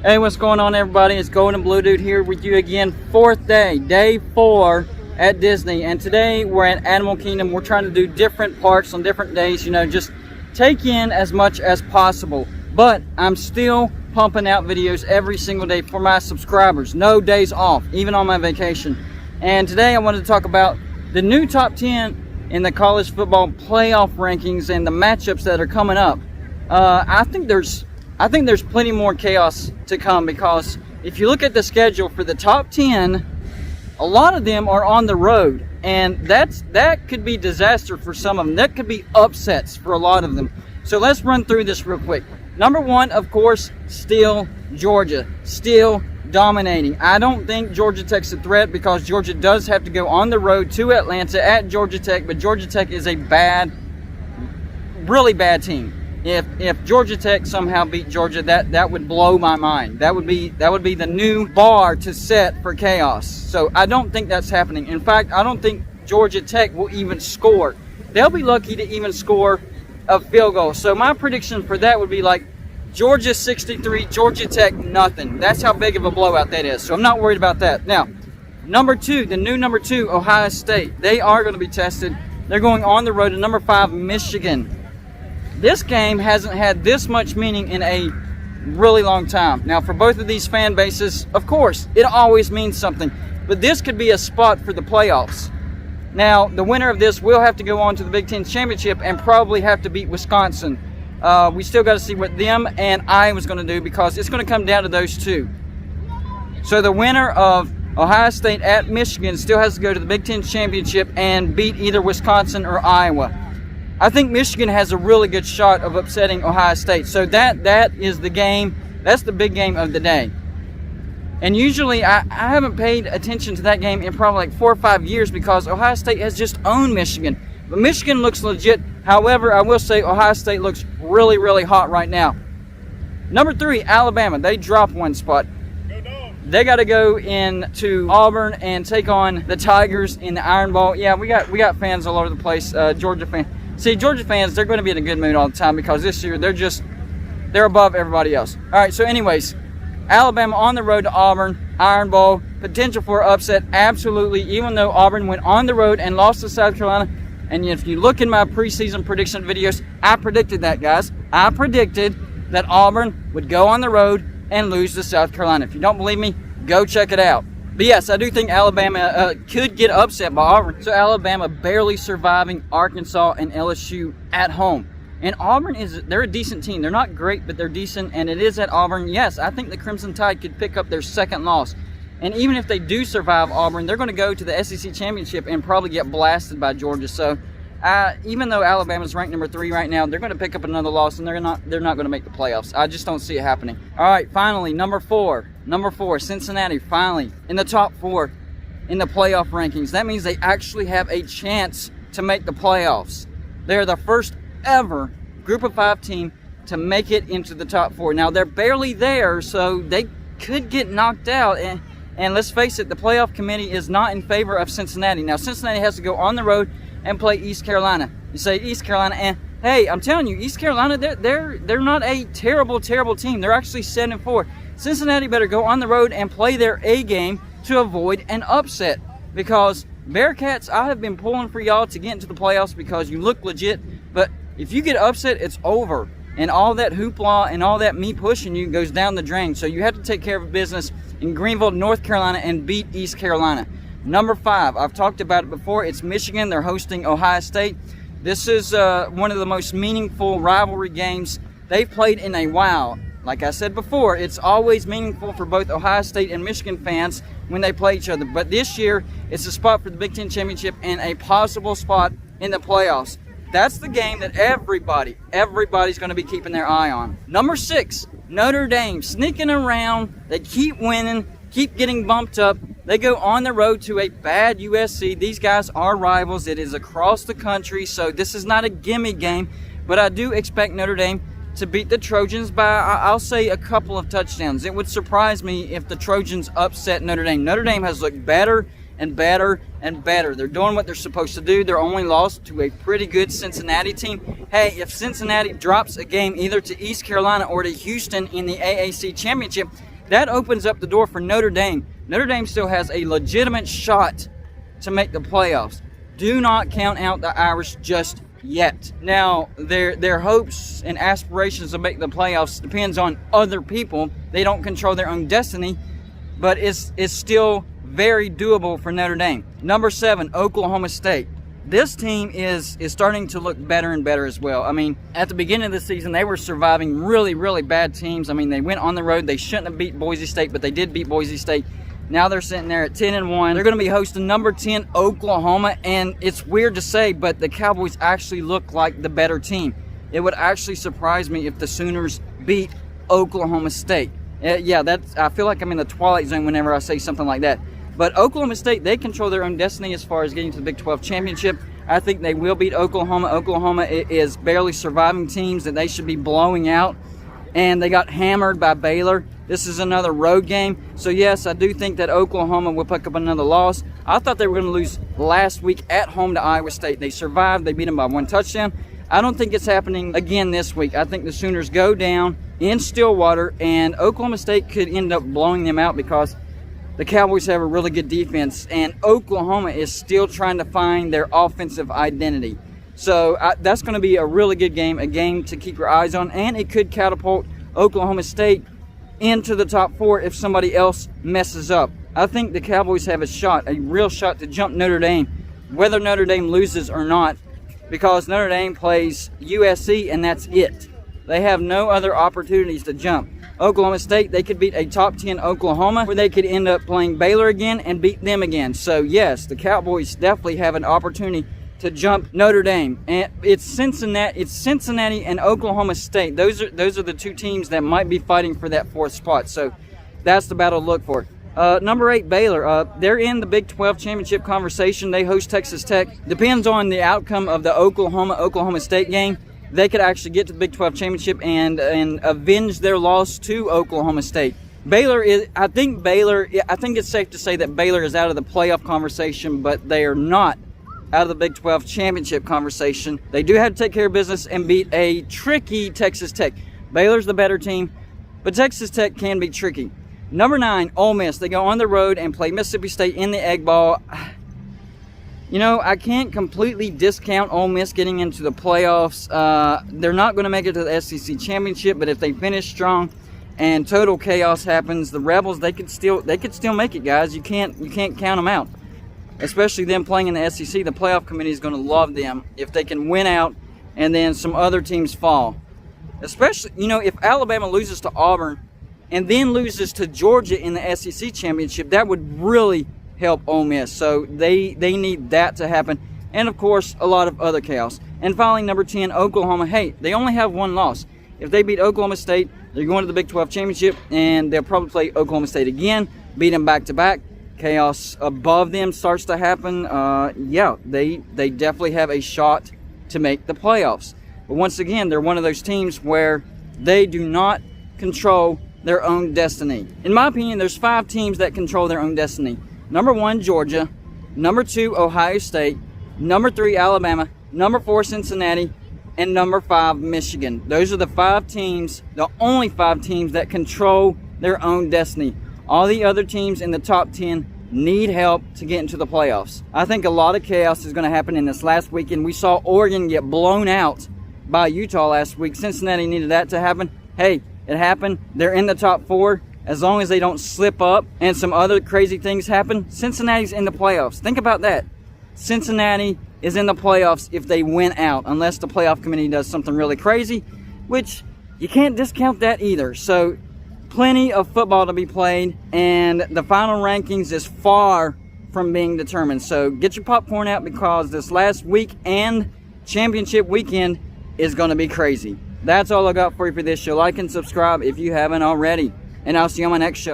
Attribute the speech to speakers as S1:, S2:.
S1: Hey, what's going on, everybody? It's Gold and Blue Dude here with you again. Fourth day, day 4 at Disney. And today we're at Animal Kingdom. We're trying to do different parks on different days, you know, just take in as much as possible. But I'm still pumping out videos every single day for my subscribers. No days off, even on my vacation. And today I wanted to talk about the new top 10 in the college football playoff rankings and the matchups that are coming up. I think there's plenty more chaos to come, because if you look at the schedule for the top 10, a lot of them are on the road, and that could be disaster for some of them. That could be upsets for a lot of them. So let's run through this real quick. Number 1, of course, still Georgia, still dominating. I don't think Georgia Tech's a threat, because Georgia does have to go on the road to Atlanta at Georgia Tech, but Georgia Tech is a really bad team. If Georgia Tech somehow beat Georgia, that would blow my mind. That would be the new bar to set for chaos. So I don't think that's happening. In fact, I don't think Georgia Tech will even score. They'll be lucky to even score a field goal. So my prediction for that would be like Georgia 63, Georgia Tech nothing. That's how big of a blowout that is. So I'm not worried about that. Now, number 2, the new number 2, Ohio State. They are going to be tested. They're going on the road to number 5, Michigan. This game hasn't had this much meaning in a really long time. Now, for both of these fan bases, of course, it always means something. But this could be a spot for the playoffs. Now, the winner of this will have to go on to the Big Ten Championship and probably have to beat Wisconsin. We still got to see what them and Iowa's going to do, because it's going to come down to those two. So the winner of Ohio State at Michigan still has to go to the Big Ten Championship and beat either Wisconsin or Iowa. I think Michigan has a really good shot of upsetting Ohio State. So that is the game. That's the big game of the day. And usually I haven't paid attention to that game in probably like 4 or 5 years, because Ohio State has just owned Michigan. But Michigan looks legit. However, I will say Ohio State looks really, really hot right now. Number 3, Alabama. They dropped one spot. They got to go into Auburn and take on the Tigers in the Iron Bowl. Yeah, we got fans all over the place. Georgia fans. See, Georgia fans, they're going to be in a good mood all the time, because this year they're above everybody else. All right, so anyways, Alabama on the road to Auburn, Iron Bowl, potential for upset, absolutely, even though Auburn went on the road and lost to South Carolina. And if you look in my preseason prediction videos, I predicted that, guys. I predicted that Auburn would go on the road and lose to South Carolina. If you don't believe me, go check it out. But yes, I do think Alabama could get upset by Auburn. So Alabama barely surviving Arkansas and LSU at home. And Auburn, they're a decent team. They're not great, but they're decent. And it is at Auburn. Yes, I think the Crimson Tide could pick up their second loss. And even if they do survive Auburn, they're going to go to the SEC Championship and probably get blasted by Georgia. So even though Alabama's ranked number 3 right now, they're going to pick up another loss, and they're not going to make the playoffs. I just don't see it happening. All right, finally, number 4, Cincinnati, finally in the top 4 in the playoff rankings. That means they actually have a chance to make the playoffs. They're the first ever Group of 5 team to make it into the top 4. Now, they're barely there, so they could get knocked out. And let's face it, the playoff committee is not in favor of Cincinnati. Now, Cincinnati has to go on the road and play East Carolina. You say East Carolina, and hey, I'm telling you, East Carolina, they're not a terrible team. They're actually 7-4. Cincinnati better go on the road and play their A game to avoid an upset, because Bearcats, I have been pulling for y'all to get into the playoffs because you look legit, but if you get upset, it's over. And all that hoopla and all that me pushing you goes down the drain. So you have to take care of business in Greenville, North Carolina, and beat East Carolina. Number 5, I've talked about it before. It's Michigan. They're hosting Ohio State. This is one of the most meaningful rivalry games they've played in a while. Like I said before, it's always meaningful for both Ohio State and Michigan fans when they play each other. But this year, it's a spot for the Big Ten Championship and a possible spot in the playoffs. That's the game that everybody's going to be keeping their eye on. Number 6, Notre Dame, sneaking around. They keep winning, keep getting bumped up. They go on the road to a bad USC. These guys are rivals. It is across the country, so this is not a gimme game. But I do expect Notre Dame to beat the Trojans by, I'll say, a couple of touchdowns. It would surprise me if the Trojans upset Notre Dame. Notre Dame has looked better and better and better. They're doing what they're supposed to do. They're only lost to a pretty good Cincinnati team. Hey, if Cincinnati drops a game either to East Carolina or to Houston in the AAC Championship, that opens up the door for Notre Dame. Notre Dame still has a legitimate shot to make the playoffs. Do not count out the Irish just yet. Now, their hopes and aspirations to make the playoffs depends on other people. They don't control their own destiny, but it's still very doable for Notre Dame. Number 7, Oklahoma State. This team is starting to look better and better as well. I mean, at the beginning of the season, they were surviving really, really bad teams. I mean, they went on the road. They shouldn't have beat Boise State, but they did beat Boise State. Now they're sitting there at 10-1. They're going to be hosting number 10 Oklahoma, and it's weird to say, but the Cowboys actually look like the better team. It would actually surprise me if the Sooners beat Oklahoma State. Yeah, I feel like I'm in the twilight zone whenever I say something like that. But Oklahoma State, they control their own destiny as far as getting to the Big 12 championship. I think they will beat Oklahoma. Oklahoma is barely surviving teams that they should be blowing out. And they got hammered by Baylor. This is another road game. So, yes, I do think that Oklahoma will pick up another loss. I thought they were going to lose last week at home to Iowa State. They survived. They beat them by 1 touchdown. I don't think it's happening again this week. I think the Sooners go down in Stillwater, and Oklahoma State could end up blowing them out because the Cowboys have a really good defense, and Oklahoma is still trying to find their offensive identity. So that's going to be a really good game, a game to keep your eyes on, and it could catapult Oklahoma State into the top 4 if somebody else messes up. I think the Cowboys have a real shot to jump Notre Dame, whether Notre Dame loses or not, because Notre Dame plays USC and that's it. They have no other opportunities to jump. Oklahoma State, they could beat a top 10 Oklahoma, where they could end up playing Baylor again and beat them again. So yes, the Cowboys definitely have an opportunity to jump Notre Dame. And it's Cincinnati and Oklahoma State. Those are the 2 teams that might be fighting for that 4th spot. So that's the battle to look for. Number 8, Baylor. They're in the Big 12 championship conversation. They host Texas Tech. Depends on the outcome of the Oklahoma State game. They could actually get to the Big 12 championship and avenge their loss to Oklahoma State. I think it's safe to say that Baylor is out of the playoff conversation, but they are not out of the Big 12 championship conversation. They do have to take care of business and beat a tricky Texas Tech. Baylor's the better team, but Texas Tech can be tricky. Number 9, Ole Miss. They go on the road and play Mississippi State in the Egg Bowl. You know, I can't completely discount Ole Miss getting into the playoffs. They're not going to make it to the SEC championship, but if they finish strong and total chaos happens, the Rebels, they could still make it, guys. You can't count them out. Especially them playing in the SEC, the playoff committee is going to love them if they can win out and then some other teams fall. Especially, you know, if Alabama loses to Auburn and then loses to Georgia in the SEC championship, that would really help Ole Miss. So they need that to happen. And, of course, a lot of other chaos. And finally, number 10, Oklahoma. Hey, they only have 1 loss. If they beat Oklahoma State, they're going to the Big 12 championship, and they'll probably play Oklahoma State again, beat them back-to-back. Chaos above them starts to happen. Yeah, they definitely have a shot to make the playoffs. But once again, they're one of those teams where they do not control their own destiny. In my opinion, there's 5 teams that control their own destiny. Number 1, Georgia. Number 2, Ohio State. Number 3, Alabama. Number 4, Cincinnati. And number 5, Michigan. Those are the 5 teams, the only 5 teams that control their own destiny. All the other teams in the top 10 need help to get into the playoffs. I think a lot of chaos is going to happen in this last weekend. We saw Oregon get blown out by Utah last week. Cincinnati needed that to happen. Hey, it happened. They're in the top 4. As long as they don't slip up and some other crazy things happen, Cincinnati's in the playoffs. Think about that. Cincinnati is in the playoffs if they win out, unless the playoff committee does something really crazy, which you can't discount that either. So plenty of football to be played, and the final rankings is far from being determined. So get your popcorn out, because this last week and championship weekend is going to be crazy. That's all I got for you for this show. Like and subscribe if you haven't already. And I'll see you on my next show.